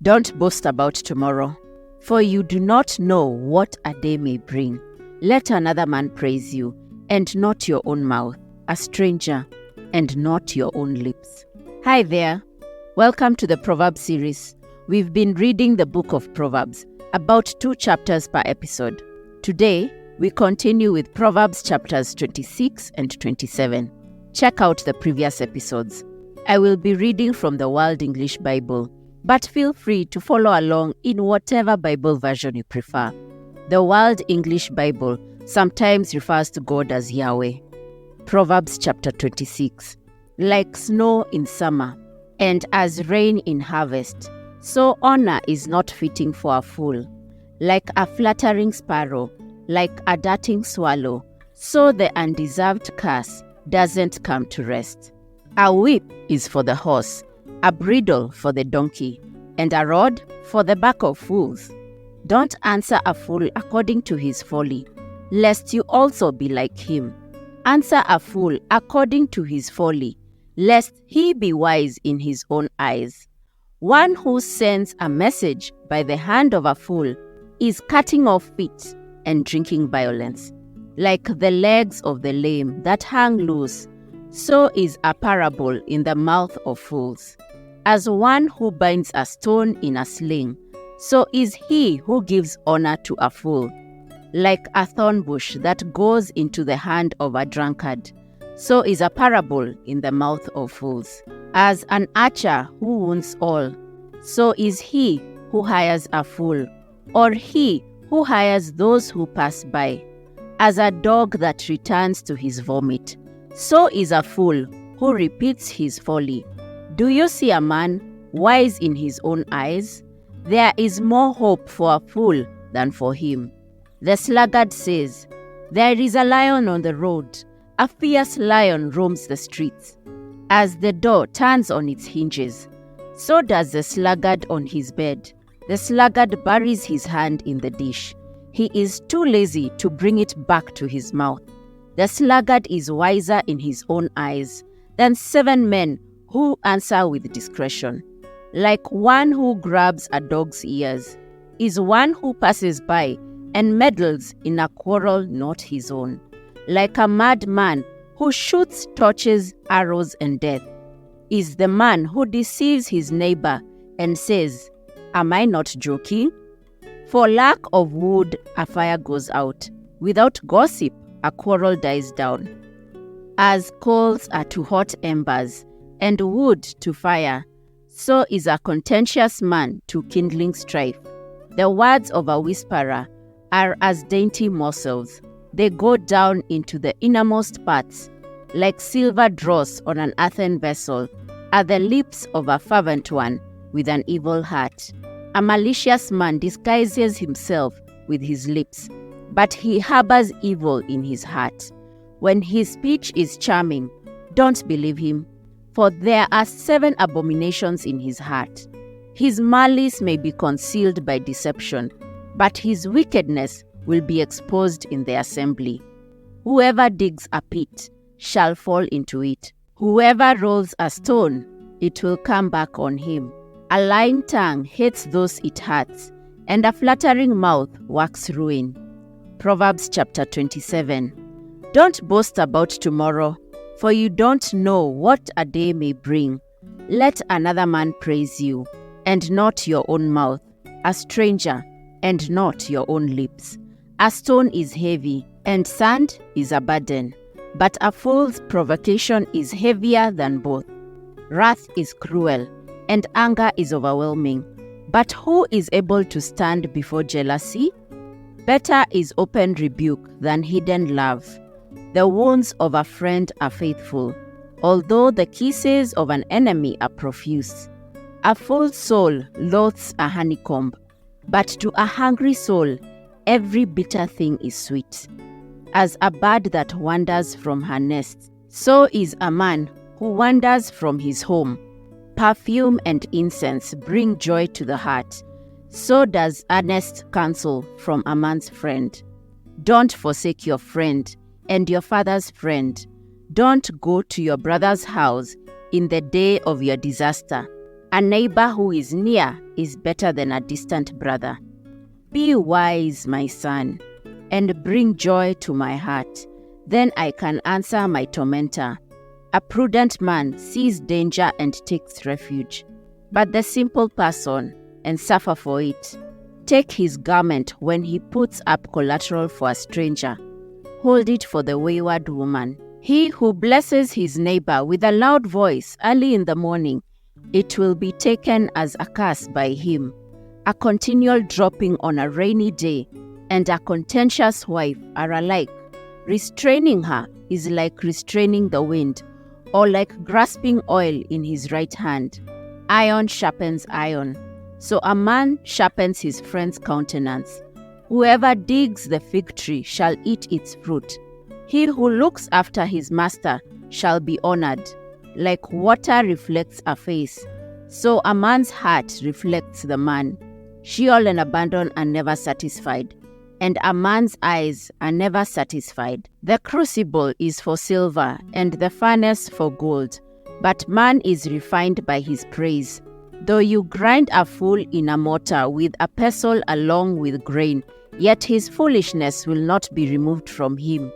Don't boast about tomorrow, for you do not know what a day may bring. Let another man praise you, and not your own mouth, a stranger, and not your own lips. Hi there. Welcome to the Proverbs series. We've been reading the book of Proverbs, about 2 chapters per episode. Today, we continue with Proverbs chapters 26 and 27. Check out the previous episodes. I will be reading from the World English Bible, but feel free to follow along in whatever Bible version you prefer. The World English Bible sometimes refers to God as Yahweh. Proverbs chapter 26. Like snow in summer, and as rain in harvest, so honor is not fitting for a fool. Like a fluttering sparrow, like a darting swallow, so the undeserved curse doesn't come to rest. A whip is for the horse, a bridle for the donkey, and a rod for the back of fools. Don't answer a fool according to his folly, lest you also be like him. Answer a fool according to his folly, lest he be wise in his own eyes. One who sends a message by the hand of a fool is cutting off feet and drinking violence. Like the legs of the lame that hang loose, so is a parable in the mouth of fools. As one who binds a stone in a sling, so is he who gives honor to a fool. Like a thorn bush that goes into the hand of a drunkard, so is a parable in the mouth of fools. As an archer who wounds all, so is he who hires a fool, or he who hires those who pass by. As a dog that returns to his vomit, so is a fool who repeats his folly. Do you see a man wise in his own eyes? There is more hope for a fool than for him. The sluggard says, "There is a lion on the road, a fierce lion roams the streets." As the door turns on its hinges, so does the sluggard on his bed. The sluggard buries his hand in the dish. He is too lazy to bring it back to his mouth. The sluggard is wiser in his own eyes than 7 men who answer with discretion. Like one who grabs a dog's ears is one who passes by and meddles in a quarrel not his own. Like a madman who shoots torches, arrows, and death is the man who deceives his neighbor and says, "Am I not joking?" For lack of wood, a fire goes out. Without gossip, a quarrel dies down. As coals are to hot embers, and wood to fire, so is a contentious man to kindling strife. The words of a whisperer are as dainty morsels. They go down into the innermost parts. Like silver dross on an earthen vessel are the lips of a fervent one with an evil heart. A malicious man disguises himself with his lips, but he harbors evil in his heart. When his speech is charming, don't believe him, for there are 7 abominations in his heart. His malice may be concealed by deception, but his wickedness will be exposed in the assembly. Whoever digs a pit shall fall into it. Whoever rolls a stone, it will come back on him. A lying tongue hates those it hurts, and a flattering mouth works ruin. Proverbs chapter 27. Don't boast about tomorrow, for you don't know what a day may bring. Let another man praise you, and not your own mouth, a stranger, and not your own lips. A stone is heavy, and sand is a burden, but a fool's provocation is heavier than both. Wrath is cruel, and anger is overwhelming, but who is able to stand before jealousy? Better is open rebuke than hidden love. The wounds of a friend are faithful, although the kisses of an enemy are profuse. A full soul loathes a honeycomb, but to a hungry soul every bitter thing is sweet. As a bird that wanders from her nest, so is a man who wanders from his home. Perfume and incense bring joy to the heart, so does earnest counsel from a man's friend. Don't forsake your friend and your father's friend. Don't go to your brother's house in the day of your disaster. A neighbor who is near is better than a distant brother. Be wise, my son, and bring joy to my heart. Then I can answer my tormentor. A prudent man sees danger and takes refuge, but the simple person, and suffer for it, take his garment when he puts up collateral for a stranger. Hold it for the wayward woman. He who blesses his neighbor with a loud voice early in the morning, it will be taken as a curse by him. A continual dropping on a rainy day and a contentious wife are alike. Restraining her is like restraining the wind, or like grasping oil in his right hand. Iron sharpens iron, so a man sharpens his friend's countenance. Whoever digs the fig tree shall eat its fruit. He who looks after his master shall be honored. Like water reflects a face, so a man's heart reflects the man. Sheol and abandon are never satisfied, and a man's eyes are never satisfied. The crucible is for silver, and the furnace for gold, but man is refined by his praise. Though you grind a fool in a mortar with a pestle along with grain, yet his foolishness will not be removed from him.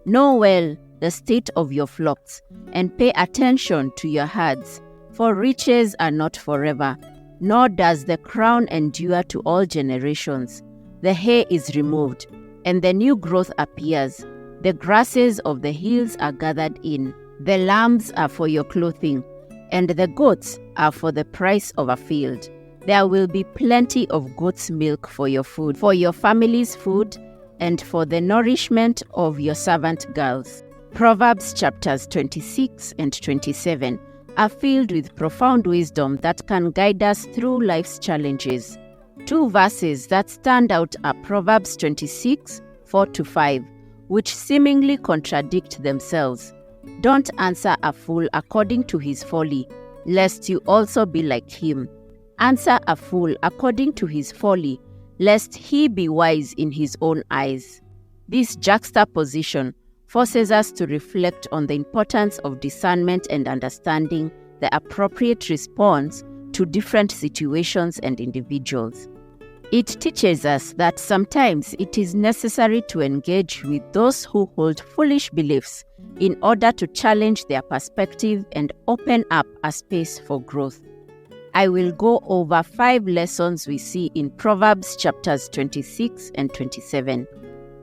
Know well the state of your flocks, and pay attention to your herds, for riches are not forever, nor does the crown endure to all generations. The hair is removed, and the new growth appears. The grasses of the hills are gathered in. The lambs are for your clothing, and the goats are for the price of a field. There will be plenty of goat's milk for your food, for your family's food, and for the nourishment of your servant girls. Proverbs chapters 26 and 27 are filled with profound wisdom that can guide us through life's challenges. Two verses that stand out are Proverbs 26, 4-5, which seemingly contradict themselves. Don't answer a fool according to his folly, lest you also be like him. Answer a fool according to his folly, lest he be wise in his own eyes. This juxtaposition forces us to reflect on the importance of discernment and understanding the appropriate response to different situations and individuals. It teaches us that sometimes it is necessary to engage with those who hold foolish beliefs in order to challenge their perspective and open up a space for growth. I will go over 5 lessons we see in Proverbs chapters 26 and 27.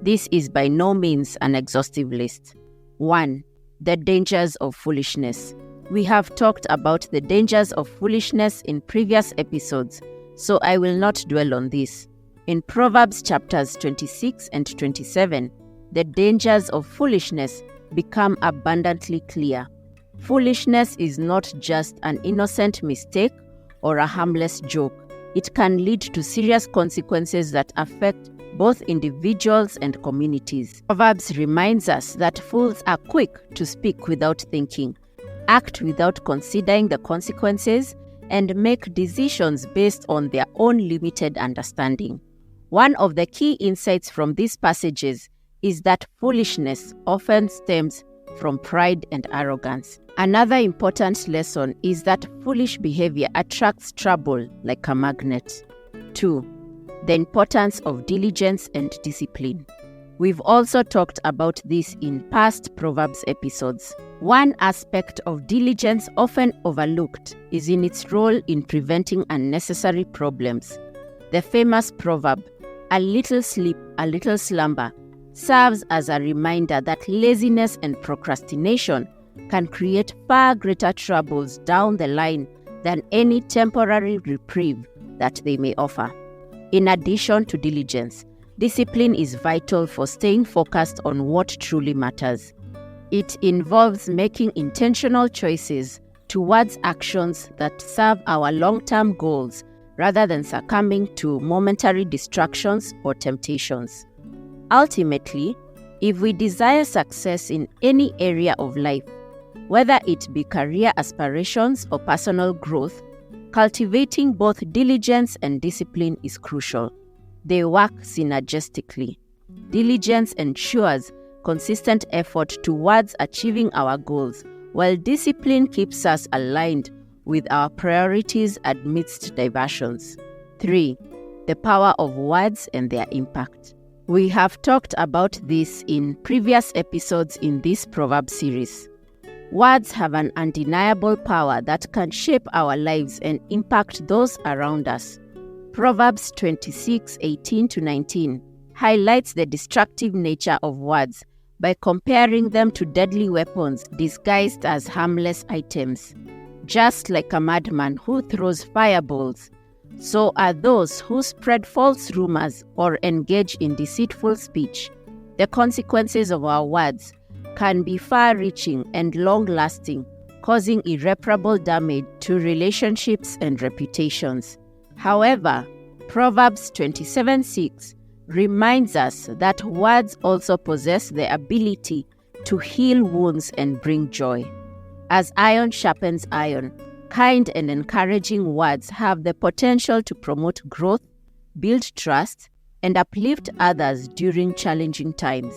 This is by no means an exhaustive list. 1. The dangers of foolishness. We have talked about the dangers of foolishness in previous episodes, so I will not dwell on this. In Proverbs chapters 26 and 27, the dangers of foolishness become abundantly clear. Foolishness is not just an innocent mistake or a harmless joke. It can lead to serious consequences that affect both individuals and communities. Proverbs reminds us that fools are quick to speak without thinking, act without considering the consequences, and make decisions based on their own limited understanding. One of the key insights from these passages is that foolishness often stems from pride and arrogance. Another important lesson is that foolish behavior attracts trouble like a magnet. 2. The importance of diligence and discipline. We've also talked about this in past Proverbs episodes. One aspect of diligence often overlooked is in its role in preventing unnecessary problems. The famous proverb, "A little sleep, a little slumber," serves as a reminder that laziness and procrastination can create far greater troubles down the line than any temporary reprieve that they may offer. In addition to diligence, discipline is vital for staying focused on what truly matters. It involves making intentional choices towards actions that serve our long-term goals rather than succumbing to momentary distractions or temptations. Ultimately, if we desire success in any area of life, whether it be career aspirations or personal growth, cultivating both diligence and discipline is crucial. They work synergistically. Diligence ensures consistent effort towards achieving our goals, while discipline keeps us aligned with our priorities amidst diversions. 3. The power of words and their impact. We have talked about this in previous episodes in this Proverbs series. Words have an undeniable power that can shape our lives and impact those around us. Proverbs 26:18-19 highlights the destructive nature of words by comparing them to deadly weapons disguised as harmless items. Just like a madman who throws fireballs, so are those who spread false rumors or engage in deceitful speech. The consequences of our words can be far-reaching and long-lasting, causing irreparable damage to relationships and reputations. However, Proverbs 27:6 reminds us that words also possess the ability to heal wounds and bring joy. As iron sharpens iron, kind and encouraging words have the potential to promote growth, build trust, and uplift others during challenging times.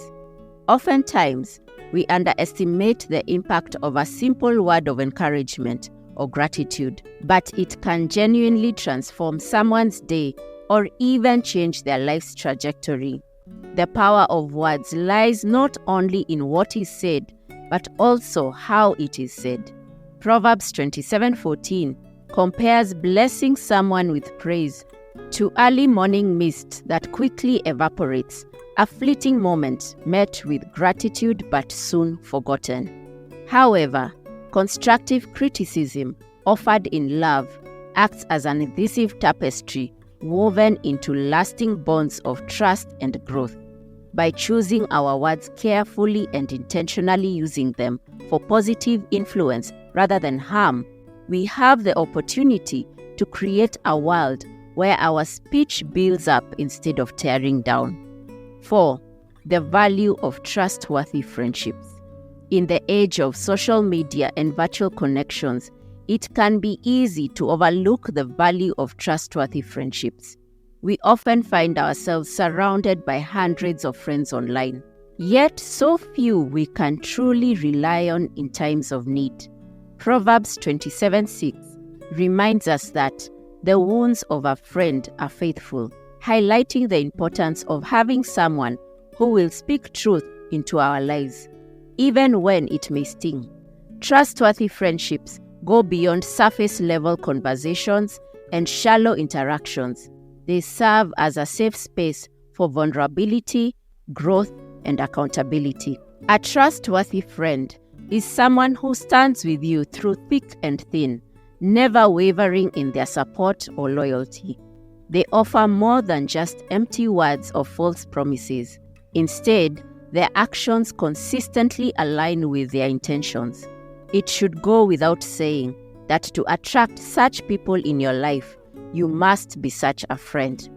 Oftentimes, we underestimate the impact of a simple word of encouragement or gratitude, but it can genuinely transform someone's day or even change their life's trajectory. The power of words lies not only in what is said, but also how it is said. Proverbs 27:14 compares blessing someone with praise to early morning mist that quickly evaporates, a fleeting moment met with gratitude but soon forgotten. However, constructive criticism offered in love acts as an adhesive tapestry woven into lasting bonds of trust and growth. By choosing our words carefully and intentionally using them for positive influence rather than harm, we have the opportunity to create a world where our speech builds up instead of tearing down. 4. The value of trustworthy friendships. In the age of social media and virtual connections, it can be easy to overlook the value of trustworthy friendships. We often find ourselves surrounded by hundreds of friends online, yet so few we can truly rely on in times of need. Proverbs 27:6 reminds us that the wounds of a friend are faithful, highlighting the importance of having someone who will speak truth into our lives, even when it may sting. Trustworthy friendships go beyond surface-level conversations and shallow interactions. They serve as a safe space for vulnerability, growth, and accountability. A trustworthy friend is someone who stands with you through thick and thin, never wavering in their support or loyalty. They offer more than just empty words or false promises. Instead, their actions consistently align with their intentions. It should go without saying that to attract such people in your life, you must be such a friend.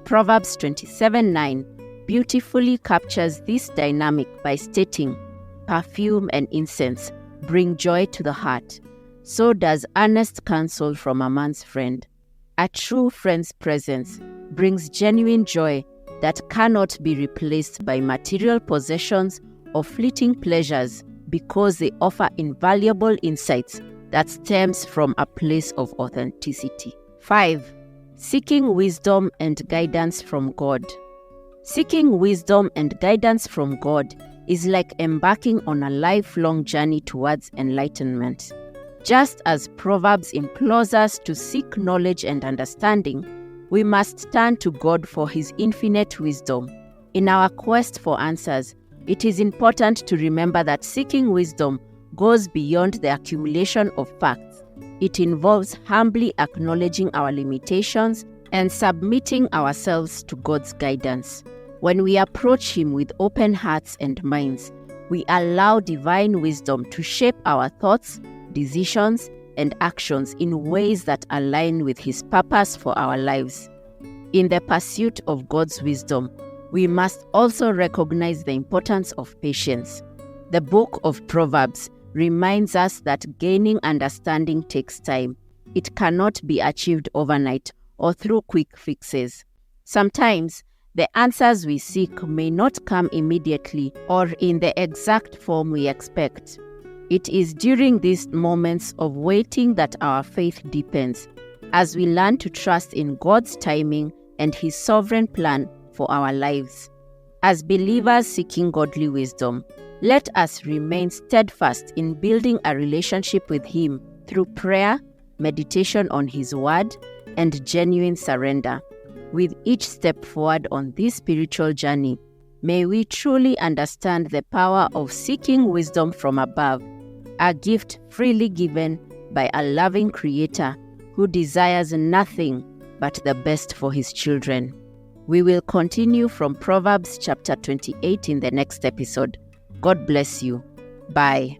Proverbs 27:9 beautifully captures this dynamic by stating, "Perfume and incense bring joy to the heart. So does earnest counsel from a man's friend." A true friend's presence brings genuine joy that cannot be replaced by material possessions or fleeting pleasures, because they offer invaluable insights that stems from a place of authenticity. 5. Seeking wisdom and guidance from God. Seeking wisdom and guidance from God is like embarking on a lifelong journey towards enlightenment. Just as Proverbs implores us to seek knowledge and understanding, we must turn to God for His infinite wisdom. In our quest for answers, it is important to remember that seeking wisdom goes beyond the accumulation of facts. It involves humbly acknowledging our limitations and submitting ourselves to God's guidance. When we approach Him with open hearts and minds, we allow divine wisdom to shape our thoughts, decisions, and actions in ways that align with His purpose for our lives. In the pursuit of God's wisdom, we must also recognize the importance of patience. The book of Proverbs reminds us that gaining understanding takes time. It cannot be achieved overnight or through quick fixes. Sometimes, the answers we seek may not come immediately or in the exact form we expect. It is during these moments of waiting that our faith deepens, as we learn to trust in God's timing and His sovereign plan for our lives. As believers seeking godly wisdom, let us remain steadfast in building a relationship with Him through prayer, meditation on His Word, and genuine surrender. With each step forward on this spiritual journey, may we truly understand the power of seeking wisdom from above, a gift freely given by a loving Creator who desires nothing but the best for His children. We will continue from Proverbs chapter 28 in the next episode. God bless you. Bye.